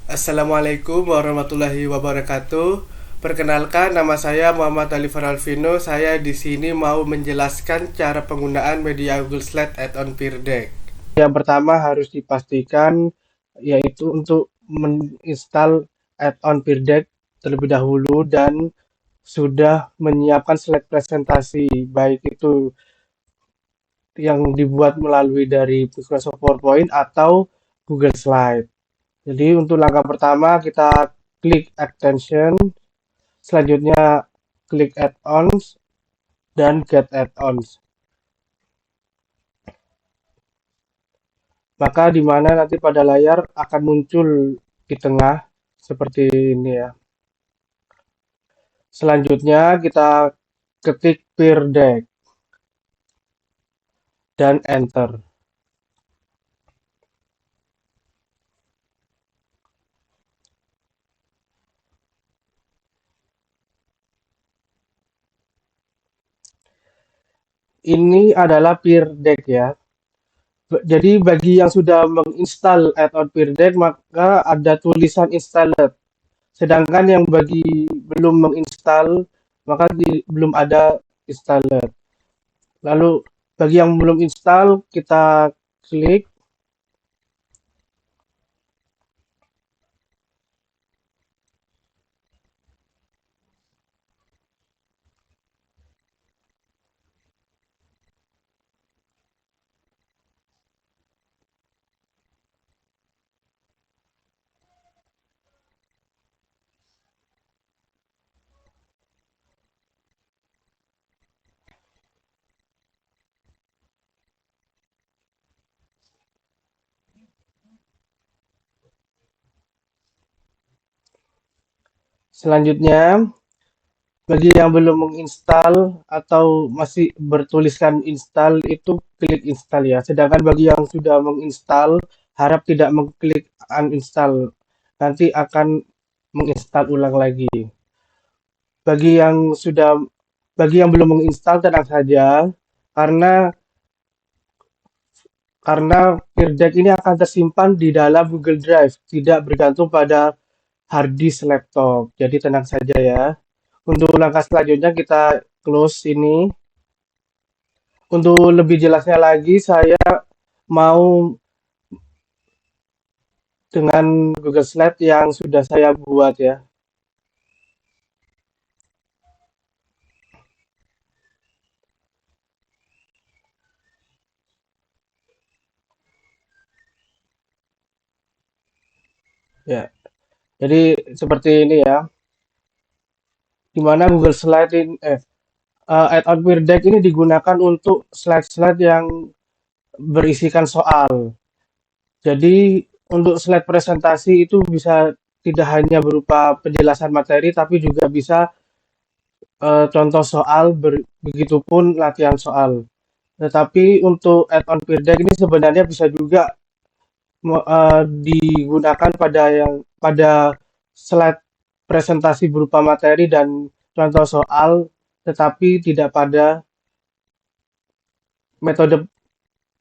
Assalamualaikum warahmatullahi wabarakatuh. Perkenalkan, nama saya Muhammad Ali Faralvino. Saya di sini mau menjelaskan cara penggunaan media Google Slide add-on Peer Deck. Yang pertama harus dipastikan yaitu untuk menginstal add-on Peer Deck terlebih dahulu dan sudah menyiapkan slide presentasi, baik itu yang dibuat melalui dari Microsoft PowerPoint atau Google Slide. Jadi untuk langkah pertama kita klik extension, selanjutnya klik add-ons dan get add-ons. Maka di mana nanti pada layar akan muncul di tengah seperti ini ya. Selanjutnya kita ketik Peer Deck dan enter. Ini adalah Peer Deck ya. Jadi bagi yang sudah menginstal add-on Peer Deck maka ada tulisan installed. Sedangkan yang bagi belum menginstal maka belum ada installed. Lalu bagi yang belum install kita klik. Selanjutnya bagi yang belum menginstal atau masih bertuliskan install itu klik install ya. Sedangkan bagi yang sudah menginstal harap tidak mengklik uninstall. Nanti akan menginstal ulang lagi. Bagi yang sudah bagi yang belum menginstal tenang saja karena karena Peer Deck ini akan tersimpan di dalam Google Drive, tidak bergantung pada hard disk laptop. Jadi tenang saja ya. Untuk langkah selanjutnya kita close ini. Untuk lebih jelasnya lagi saya mau dengan Google Slide yang sudah saya buat ya. Ya, jadi seperti ini ya. Di mana Google Slide ini add-on Peer Deck ini digunakan untuk slide-slide yang berisikan soal. Jadi untuk slide presentasi itu bisa tidak hanya berupa penjelasan materi tapi juga bisa contoh soal, begitupun latihan soal. Tetapi untuk add-on Peer Deck ini sebenarnya bisa juga digunakan pada slide presentasi berupa materi dan contoh soal, tetapi tidak pada metode,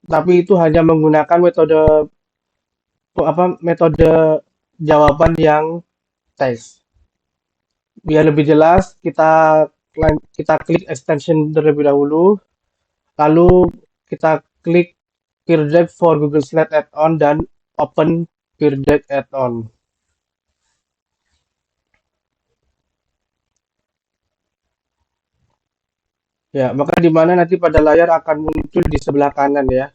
tapi itu hanya menggunakan metode jawaban yang teks. Biar lebih jelas, kita klik extension terlebih dahulu, lalu kita klik Peer Deck for Google Slide Add-on dan open Peer Deck Add-on. Ya, maka di mana nanti pada layar akan muncul di sebelah kanan ya.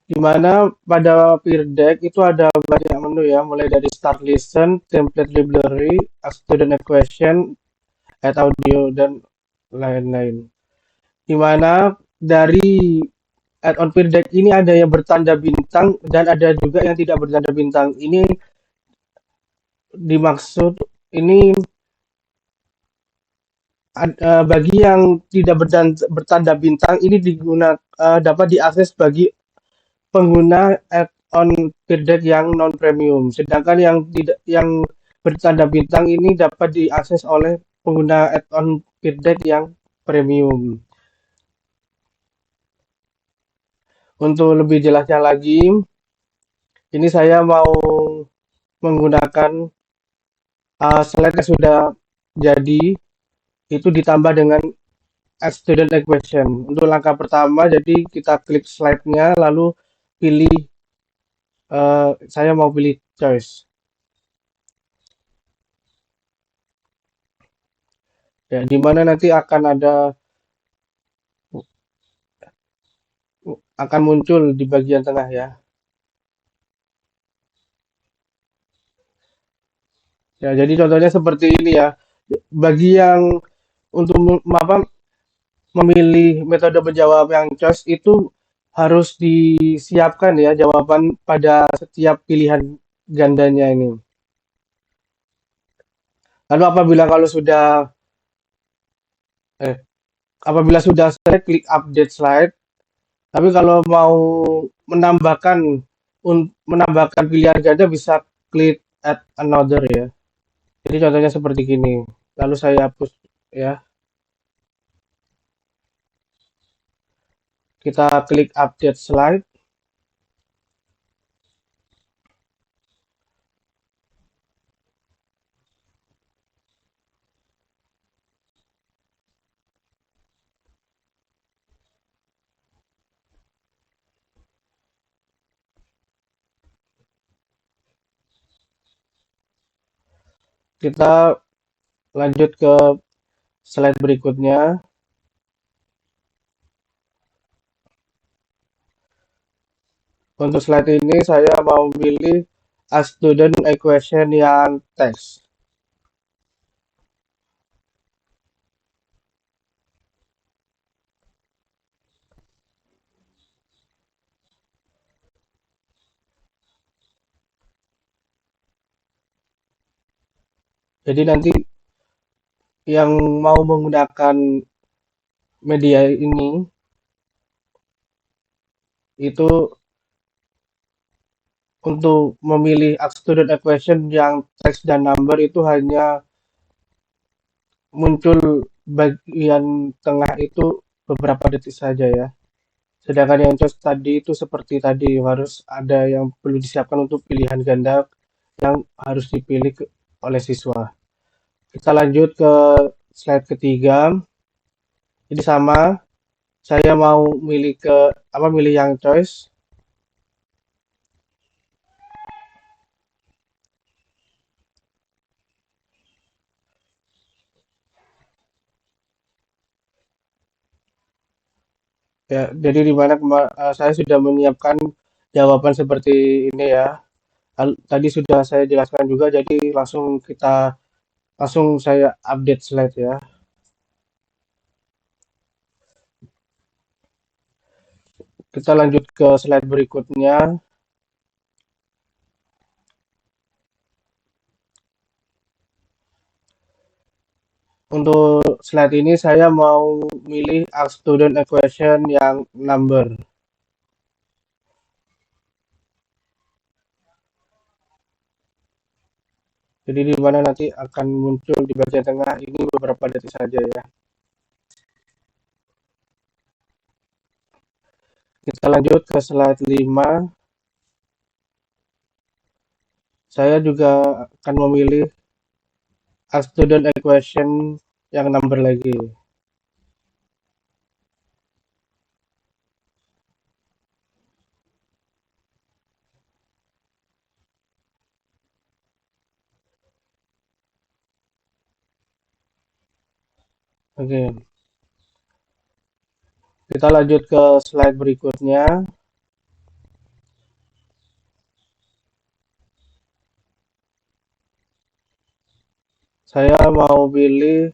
Di mana pada Peer Deck itu ada banyak menu ya, mulai dari Start Listen, Template Library, Student Equation, Add Audio, dan lain-lain. Di mana dari add-on Peer Deck ini ada yang bertanda bintang dan ada juga yang tidak bertanda bintang. Ini dimaksud ini Bagi yang tidak bertanda bintang ini dapat diakses bagi pengguna add-on Peerdeck yang non premium. Sedangkan yang bertanda bintang ini dapat diakses oleh pengguna add-on Peerdeck yang premium. Untuk lebih jelasnya lagi, ini saya mau menggunakan slide yang sudah jadi itu ditambah dengan add student equation. Untuk langkah pertama, jadi kita klik slide-nya lalu pilih saya mau pilih choice. Ya, di mana nanti akan muncul di bagian tengah ya. Ya, jadi contohnya seperti ini ya. Bagi yang untuk memilih metode menjawab yang choice itu harus disiapkan ya jawaban pada setiap pilihan gandanya ini. Lalu eh, apabila sudah selesai klik update slide. Tapi kalau mau menambahkan menambahkan pilihan ganda bisa klik add another ya. Jadi contohnya seperti gini. Lalu saya hapus ya. Kita klik update slide. Kita lanjut ke slide berikutnya. Untuk slide ini saya mau pilih a student equation yang teks. Jadi nanti yang mau menggunakan media ini itu untuk memilih student equation yang text dan number itu hanya muncul bagian tengah itu beberapa detik saja ya. Sedangkan yang choice tadi itu seperti tadi harus ada yang perlu disiapkan untuk pilihan ganda yang harus dipilih oleh siswa. Kita lanjut ke slide ketiga. Jadi sama, saya mau milih yang choice. Ya, jadi di mana saya sudah menyiapkan jawaban seperti ini ya. Tadi sudah saya jelaskan juga, jadi langsung saya update slide ya. Kita lanjut ke slide berikutnya. Untuk slide ini saya mau milih student equation yang number. Jadi di mana nanti akan muncul di bagian tengah ini beberapa detik saja ya. Kita lanjut ke slide 5. Saya juga akan memilih student equation yang number lagi. Oke, kita lanjut ke slide berikutnya. Saya mau pilih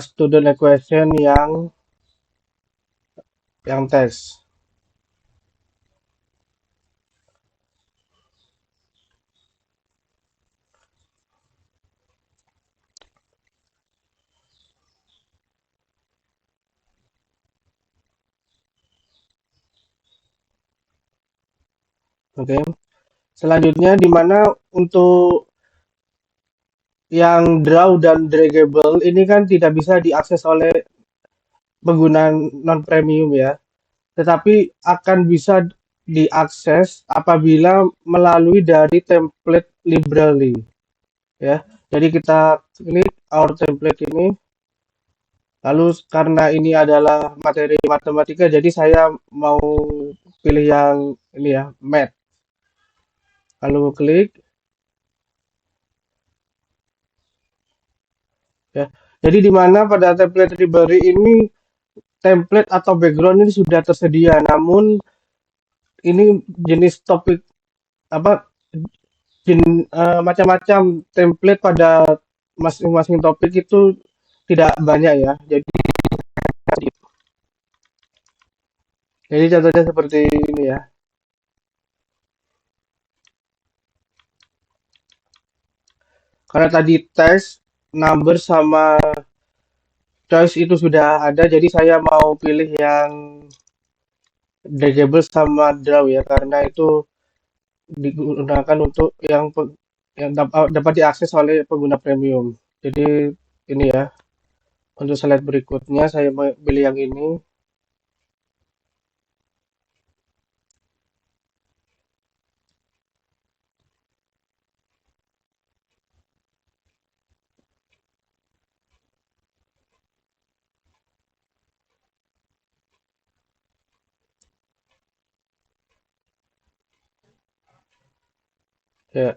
student equation yang teks. Oke. Selanjutnya di mana untuk yang draw dan draggable ini kan tidak bisa diakses oleh pengguna non premium ya, tetapi akan bisa diakses apabila melalui dari template library ya. Jadi kita klik our template ini, lalu karena ini adalah materi matematika, jadi saya mau pilih yang ini ya, math. Lalu klik ya. Jadi di mana pada template library ini template atau background ini sudah tersedia, namun ini jenis topik apa macam-macam template pada masing-masing topik itu tidak banyak ya. Jadi contohnya seperti ini ya. Karena tadi test, number sama choice itu sudah ada, jadi saya mau pilih yang draggable sama draw ya, karena itu digunakan untuk yang dapat diakses oleh pengguna premium. Jadi ini ya, untuk slide berikutnya saya mau pilih yang ini. Ya,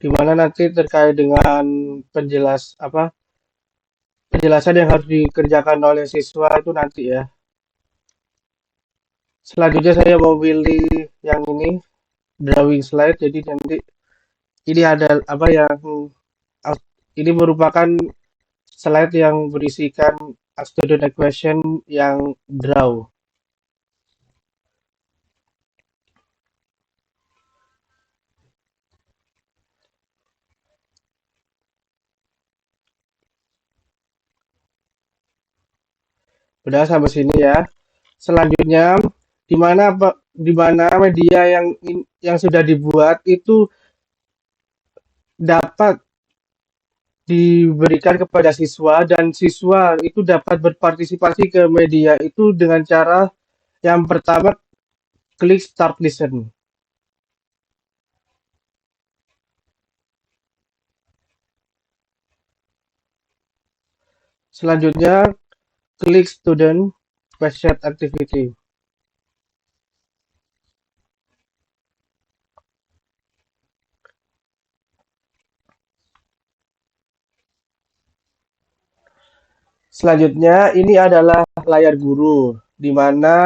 di mana nanti terkait dengan penjelasan yang harus dikerjakan oleh siswa itu nanti ya. Selanjutnya saya mau pilih yang ini, drawing slide. Jadi nanti ini ada apa yang ini merupakan slide yang berisikan student equation yang draw. Udah sampai sini ya. Selanjutnya di mana media yang sudah dibuat itu dapat diberikan kepada siswa dan siswa itu dapat berpartisipasi ke media itu dengan cara yang pertama klik start listen. Selanjutnya klik student question activity. Selanjutnya ini adalah layar guru, di mana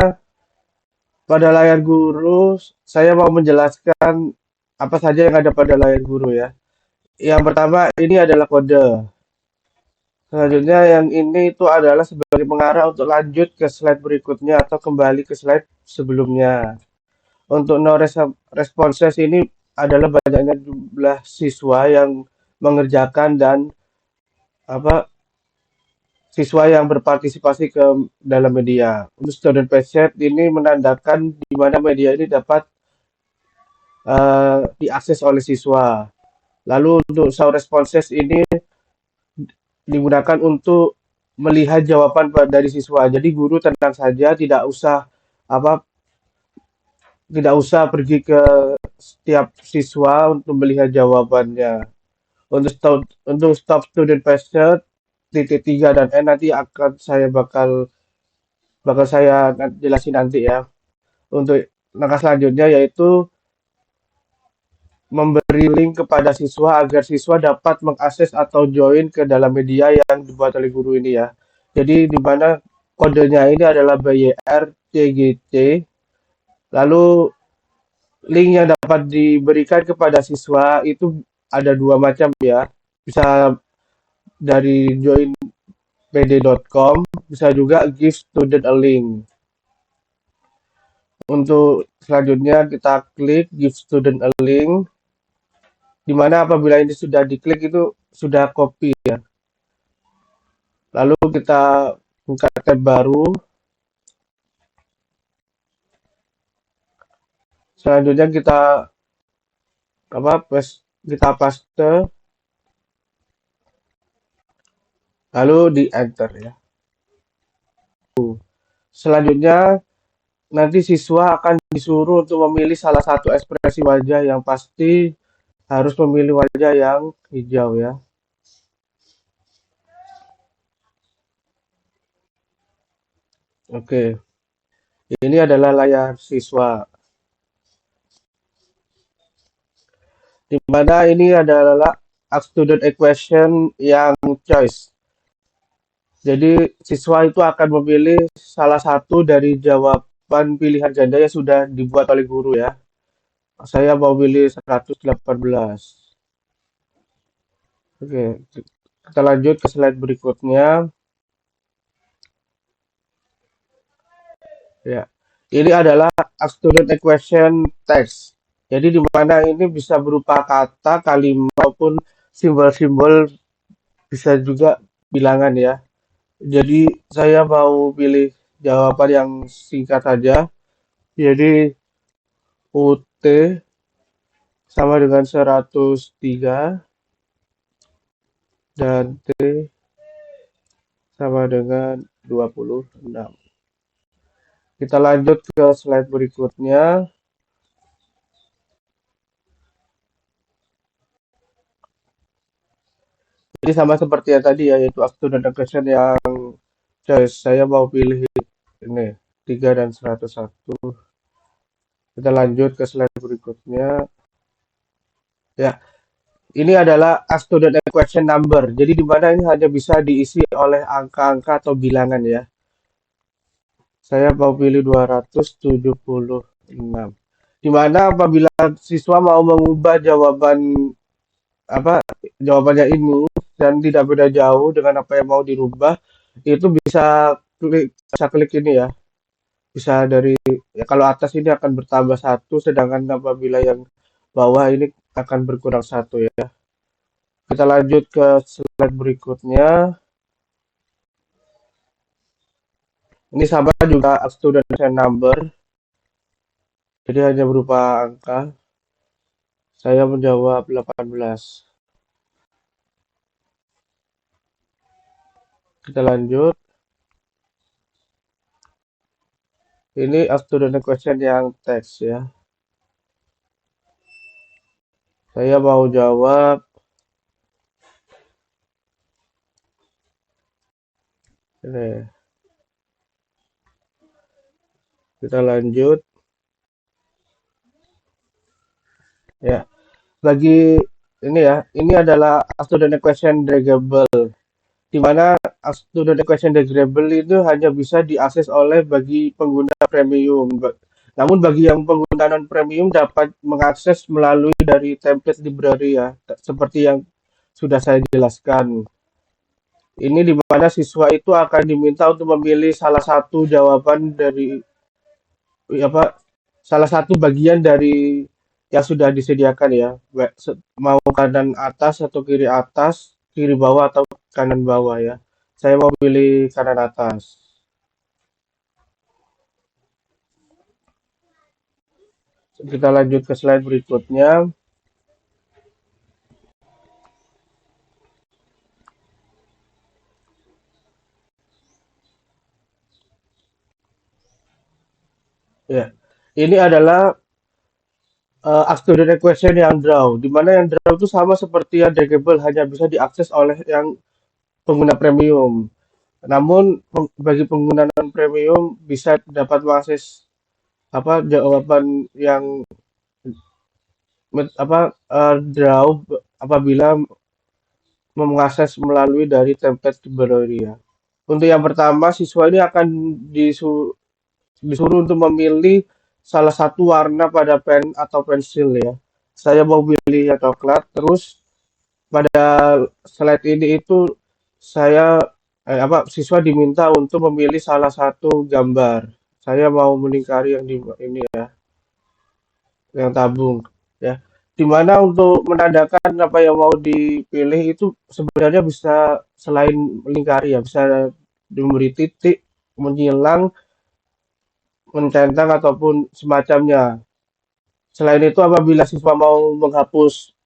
pada layar guru saya mau menjelaskan apa saja yang ada pada layar guru ya. Yang pertama ini adalah kode. Selanjutnya yang ini itu adalah sebagai pengarah untuk lanjut ke slide berikutnya atau kembali ke slide sebelumnya. Untuk no responses ini adalah banyaknya jumlah siswa yang mengerjakan dan apa siswa yang berpartisipasi ke dalam media. Untuk student page ini menandakan di mana media ini dapat diakses oleh siswa. Lalu untuk show responses ini digunakan untuk melihat jawaban dari siswa. Jadi guru tenang saja, apa tidak usah pergi ke setiap siswa untuk melihat jawabannya. Untuk stop student password titik 3 dan N nanti akan saya bakal saya jelasin nanti ya. Untuk langkah selanjutnya yaitu memberi link kepada siswa agar siswa dapat mengakses atau join ke dalam media yang dibuat oleh guru ini ya. Jadi di mana kodenya ini adalah BYRTGT. Lalu link yang dapat diberikan kepada siswa itu ada dua macam ya. Bisa dari joinpd.com, bisa juga give student a link. Untuk selanjutnya kita klik give student a link, di mana apabila ini sudah diklik itu sudah copy ya. Lalu kita buka tab baru. Selanjutnya kita kita paste, lalu di enter ya. Selanjutnya nanti siswa akan disuruh untuk memilih salah satu ekspresi wajah, yang pasti harus memilih wajah yang hijau ya. Oke, ini adalah layar siswa. Di mana ini adalah student equation yang choice. Jadi siswa itu akan memilih salah satu dari jawaban pilihan ganda yang sudah dibuat oleh guru ya. Saya mau pilih 118. Oke, kita lanjut ke slide berikutnya. Ya, ini adalah student equation text. Jadi di mana ini bisa berupa kata, kalimat maupun simbol-simbol, bisa juga bilangan ya. Jadi saya mau pilih jawaban yang singkat saja. Jadi UT sama dengan 103 dan T sama dengan 26. Kita lanjut ke slide berikutnya. Jadi sama seperti yang tadi ya, yaitu student equation yang choice. Saya mau pilih ini 3 dan 101. Kita lanjut ke slide berikutnya. Ya, ini adalah student equation number. Jadi di mana ini hanya bisa diisi oleh angka-angka atau bilangan ya. Saya mau pilih 276. Di mana apabila siswa mau mengubah jawabannya ini dan tidak beda jauh dengan apa yang mau dirubah, itu bisa klik ini ya. Bisa dari ya, kalau atas ini akan bertambah satu, sedangkan apabila yang bawah ini akan berkurang satu ya. Kita lanjut ke slide berikutnya. Ini sama juga student number. Jadi hanya berupa angka. Saya menjawab 18. Kita lanjut. Ini student question yang teks ya. Saya mau jawab ini. Kita lanjut. Ya. Bagi ini ya, ini adalah student question draggable. Di mana student equation draggable itu hanya bisa diakses oleh bagi pengguna premium. Namun bagi yang pengguna non premium dapat mengakses melalui dari template library ya, seperti yang sudah saya jelaskan. Ini di mana siswa itu akan diminta untuk memilih salah satu jawaban dari apa salah satu bagian dari yang sudah disediakan ya, mau kanan atas atau kiri atas, kiri bawah atau kanan bawah ya. Saya mau pilih kanan atas. Kita lanjut ke slide berikutnya. Ya, ini adalah student equation yang draw, di mana yang draw itu sama seperti yang draggable, hanya bisa diakses oleh yang pengguna premium. Namun bagi pengguna non premium bisa dapat mengakses jawaban yang draw apabila mengakses melalui dari template library ya. Untuk yang pertama, siswa ini akan disuruh untuk memilih salah satu warna pada pen atau pensil ya. Saya mau pilih yang coklat. Terus pada slide ini itu saya siswa diminta untuk memilih salah satu gambar. Saya mau melingkari yang di ini ya, yang tabung ya. Dimana untuk menandakan apa yang mau dipilih itu sebenarnya bisa selain melingkari ya, bisa memberi titik, menyilang, mencentang ataupun semacamnya. Selain itu apabila siswa mau menghapus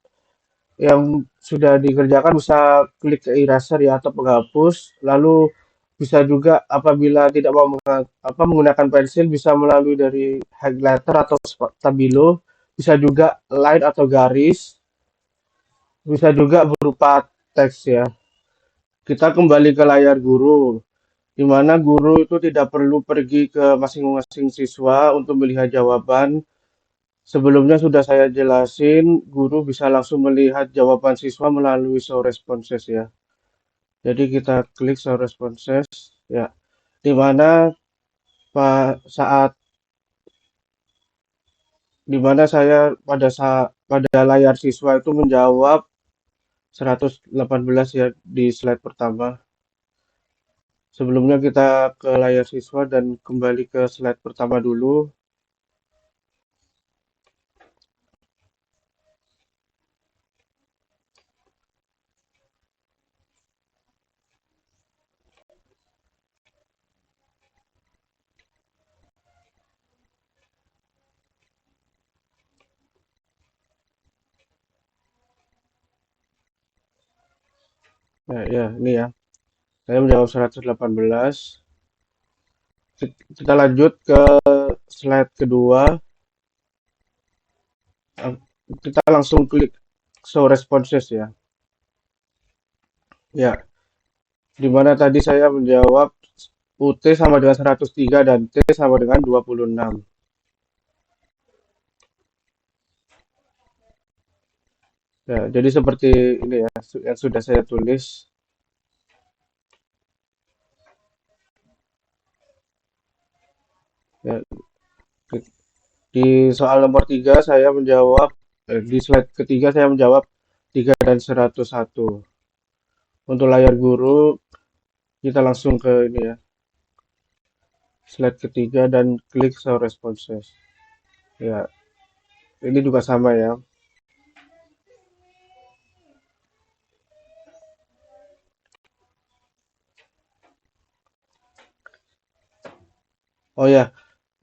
yang sudah dikerjakan bisa klik ke eraser ya atau penghapus. Lalu bisa juga apabila tidak mau menggunakan pensil bisa melalui dari highlighter atau stabilo, bisa juga line atau garis, bisa juga berupa teks ya. Kita kembali ke layar guru, di mana guru itu tidak perlu pergi ke masing-masing siswa untuk melihat jawaban. Sebelumnya sudah saya jelasin, guru bisa langsung melihat jawaban siswa melalui show responses ya. Jadi kita klik show responses ya, di mana saat di mana saya pada layar siswa itu menjawab 118 ya di slide pertama. Sebelumnya kita ke layar siswa dan kembali ke slide pertama dulu. Nah, ya, ini ya. Saya menjawab 118. Kita lanjut ke slide kedua. Kita langsung klik show responses ya. Ya, di mana tadi saya menjawab UT sama dengan 103 dan T sama dengan 26. Ya, jadi seperti ini ya, yang sudah saya tulis. Ya, di soal nomor 3 saya menjawab, di slide ketiga saya menjawab 3 dan 101. Untuk layar guru, kita langsung ke ini ya, slide ketiga dan klik show responses. Ya, ini juga sama ya. Oh ya,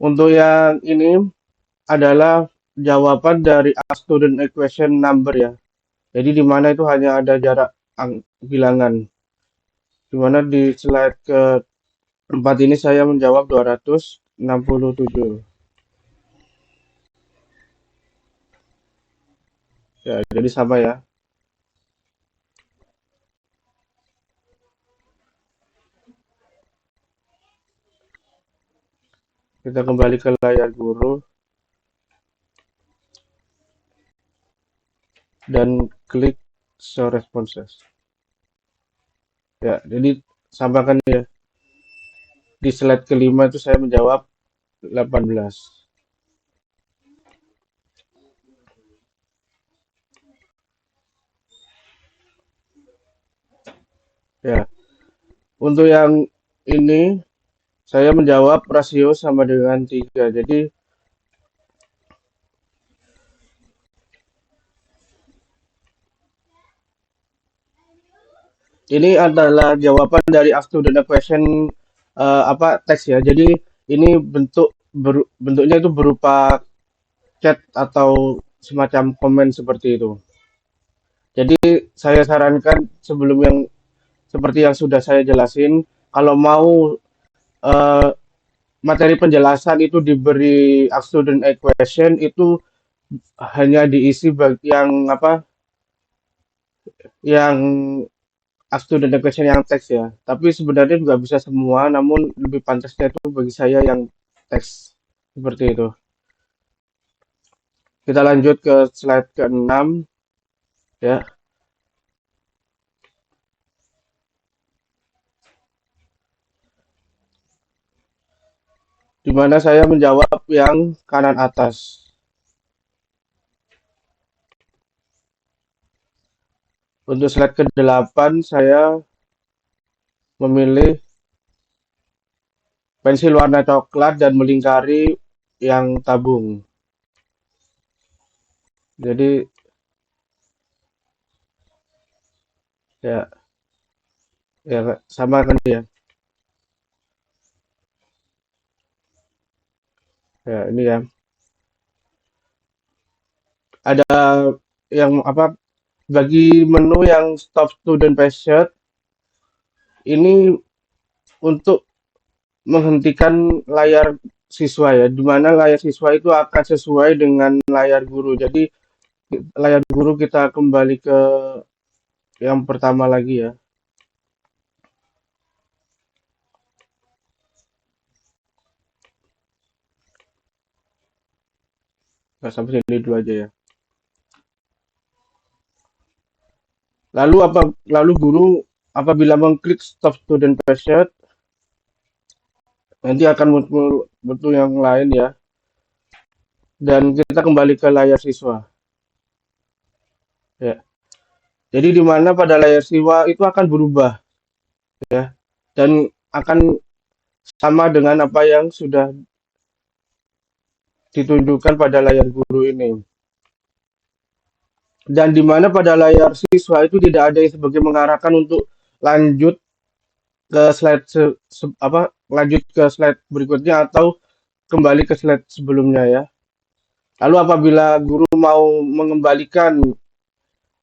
untuk yang ini adalah jawaban dari a student equation number ya. Jadi di mana itu hanya ada jarak bilangan. Di mana di slide keempat ini saya menjawab 267. Ya, jadi sama ya. Kita kembali ke layar guru dan klik show responses. Ya, jadi sama kan ya. Di slide kelima itu saya menjawab 18. Ya, untuk yang ini saya menjawab rasio sama dengan 3. Jadi ini adalah jawaban dari a student question teks ya. Jadi ini bentuknya itu berupa chat atau semacam komen seperti itu. Jadi saya sarankan sebelum yang seperti yang sudah saya jelasin, kalau mau eh, materi penjelasan itu diberi a student equation itu hanya diisi yang student equation yang teks ya. Tapi sebenarnya juga bisa semua, namun lebih pantasnya itu bagi saya yang teks seperti itu. Kita lanjut ke slide ke-6 ya. Di mana saya menjawab yang kanan atas. Untuk slide ke-8 saya memilih pensil warna coklat dan melingkari yang tabung. Jadi Ya, ya sama kan ya. Ya, ini ya. Ada yang apa? Bagi menu yang stop student password ini untuk menghentikan layar siswa ya, di mana layar siswa itu akan sesuai dengan layar guru. Jadi layar guru kita kembali ke yang pertama lagi ya. Nah, sampai sini dulu aja ya. Lalu guru apabila mengklik stop student password nanti akan muncul yang lain ya. Dan kita kembali ke layar siswa ya. Jadi di mana pada layar siswa itu akan berubah ya dan akan sama dengan apa yang sudah ditunjukkan pada layar guru ini. Dan di mana pada layar siswa itu tidak ada yang sebagai mengarahkan untuk lanjut ke lanjut ke slide berikutnya atau kembali ke slide sebelumnya ya. Lalu apabila guru mau mengembalikan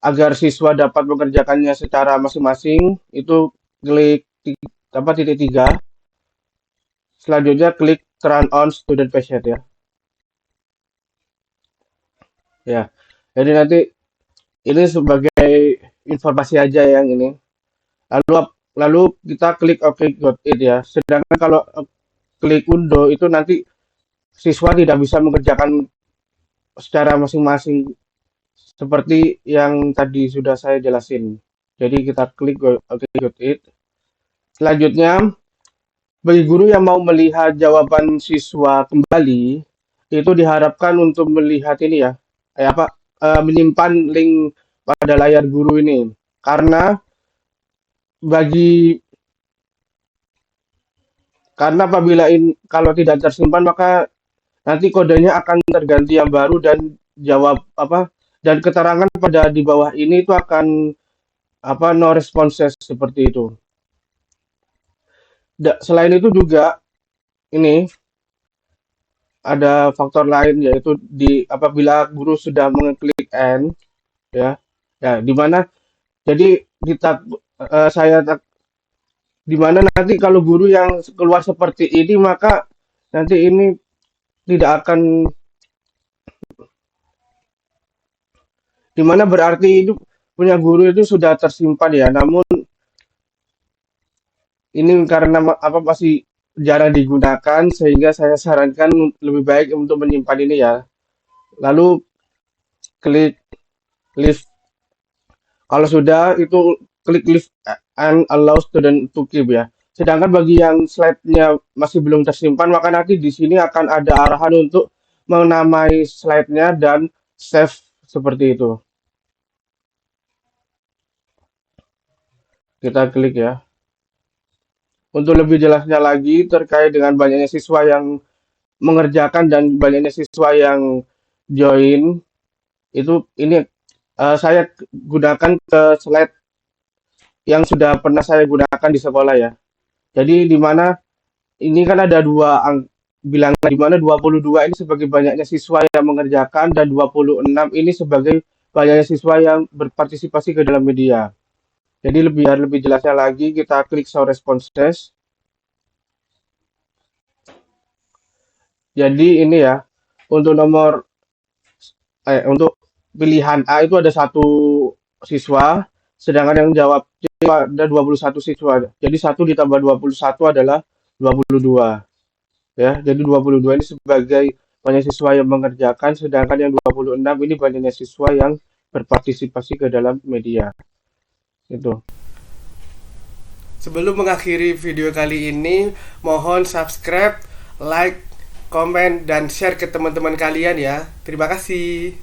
agar siswa dapat mengerjakannya secara masing-masing, itu klik titik 3. Selanjutnya klik turn on student password ya. Ya. Jadi nanti ini sebagai informasi aja yang ini. Lalu lalu kita klik OK got it ya. Sedangkan kalau klik undo itu nanti siswa tidak bisa mengerjakan secara masing-masing seperti yang tadi sudah saya jelasin. Jadi kita klik OK got it. Selanjutnya bagi guru yang mau melihat jawaban siswa kembali itu diharapkan untuk melihat ini ya, menyimpan link pada layar guru ini. Karena bagi karena apabila kalau tidak tersimpan maka nanti kodenya akan terganti yang baru dan dan keterangan pada di bawah ini itu akan no responses seperti itu. Selain itu juga ini ada faktor lain yaitu apabila guru sudah mengklik end ya di mana jadi di mana nanti kalau guru yang keluar seperti ini maka nanti ini tidak akan di mana berarti itu punya guru itu sudah tersimpan ya, namun ini karena masih jarang digunakan sehingga saya sarankan lebih baik untuk menyimpan ini ya. Lalu klik leave. Kalau sudah itu klik leave and allow student to keep ya. Sedangkan bagi yang slide-nya masih belum tersimpan maka nanti di sini akan ada arahan untuk menamai slide-nya dan save seperti itu. Kita klik ya. Untuk lebih jelasnya lagi terkait dengan banyaknya siswa yang mengerjakan dan banyaknya siswa yang join, itu ini saya gunakan ke slide yang sudah pernah saya gunakan di sekolah ya. Jadi di mana ini kan ada bilangan di mana 22 ini sebagai banyaknya siswa yang mengerjakan dan 26 ini sebagai banyaknya siswa yang berpartisipasi ke dalam media. Jadi lebih jelasnya lagi kita klik show responses. Jadi ini ya untuk untuk pilihan A itu ada 1 siswa, sedangkan yang jawab C ada 21 siswa. Jadi 1 ditambah 21 adalah 22. Ya, jadi 22 ini sebagai banyak siswa yang mengerjakan, sedangkan yang 26 ini banyaknya siswa yang berpartisipasi ke dalam media. Itu. Sebelum mengakhiri video kali ini, mohon subscribe, like, komen, dan share ke teman-teman kalian ya. Terima kasih.